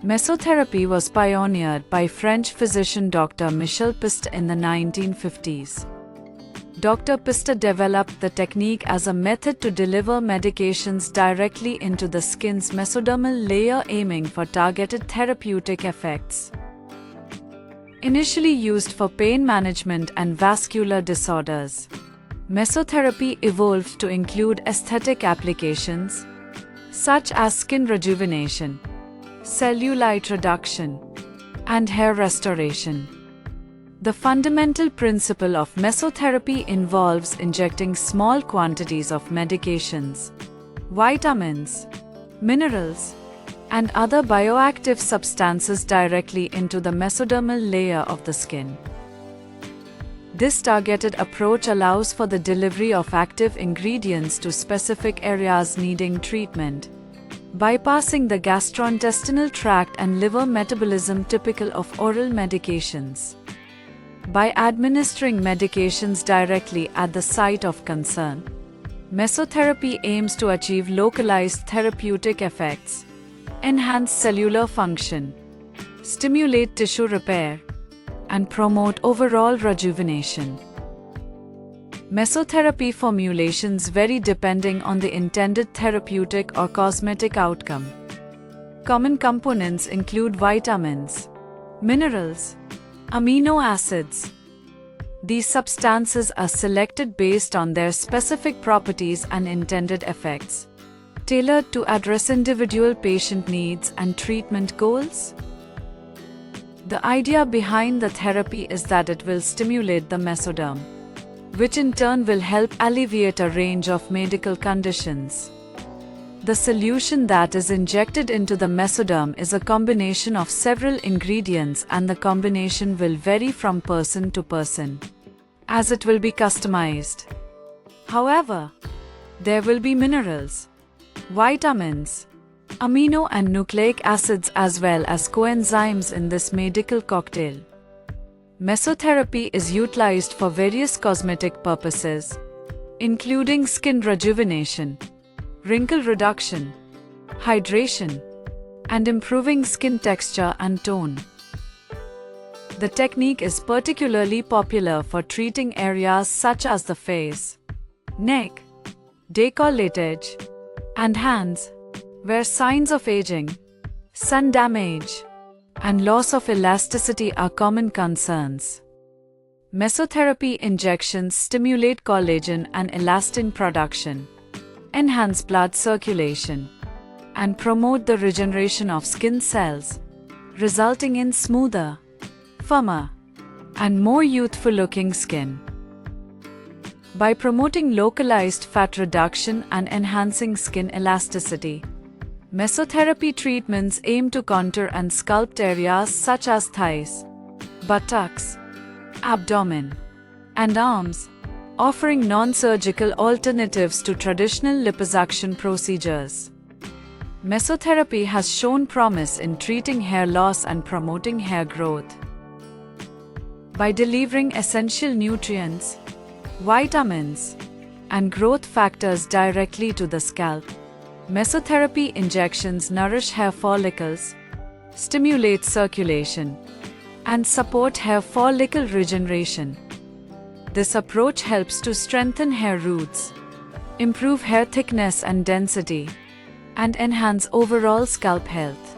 Mesotherapy was pioneered by French physician Dr. Michel Piste in the 1950s. Dr. Piste developed the technique as a method to deliver medications directly into the skin's mesodermal layer, aiming for targeted therapeutic effects. Initially used for pain management and vascular disorders, mesotherapy evolved to include aesthetic applications, such as skin rejuvenation, cellulite reduction, and hair restoration. The fundamental principle of mesotherapy involves injecting small quantities of medications, vitamins, minerals, and other bioactive substances directly into the mesodermal layer of the skin. This targeted approach allows for the delivery of active ingredients to specific areas needing treatment, bypassing the gastrointestinal tract and liver metabolism typical of oral medications. By administering medications directly at the site of concern, mesotherapy aims to achieve localized therapeutic effects, enhance cellular function, stimulate tissue repair, and promote overall rejuvenation. Mesotherapy formulations vary depending on the intended therapeutic or cosmetic outcome. Common components include vitamins, minerals, amino acids. These substances are selected based on their specific properties and intended effects, tailored to address individual patient needs and treatment goals. The idea behind the therapy is that it will stimulate the mesoderm, which in turn will help alleviate a range of medical conditions. The solution that is injected into the mesoderm is a combination of several ingredients, and the combination will vary from person to person, as it will be customized. However, there will be minerals, vitamins, amino and nucleic acids, as well as coenzymes in this medical cocktail. Mesotherapy is utilized for various cosmetic purposes, including skin rejuvenation, wrinkle reduction, hydration, and improving skin texture and tone. The technique is particularly popular for treating areas such as the face, neck, décolletage, and hands, where signs of aging, sun damage, and loss of elasticity are common concerns. Mesotherapy injections stimulate collagen and elastin production, enhance blood circulation, and promote the regeneration of skin cells, resulting in smoother, firmer, and more youthful-looking skin. By promoting localized fat reduction and enhancing skin elasticity, mesotherapy treatments aim to contour and sculpt areas such as thighs, buttocks, abdomen, and arms, offering non-surgical alternatives to traditional liposuction procedures. Mesotherapy has shown promise in treating hair loss and promoting hair growth. By delivering essential nutrients, vitamins, and growth factors directly to the scalp, mesotherapy injections nourish hair follicles, stimulate circulation, and support hair follicle regeneration. This approach helps to strengthen hair roots, improve hair thickness and density, and enhance overall scalp health.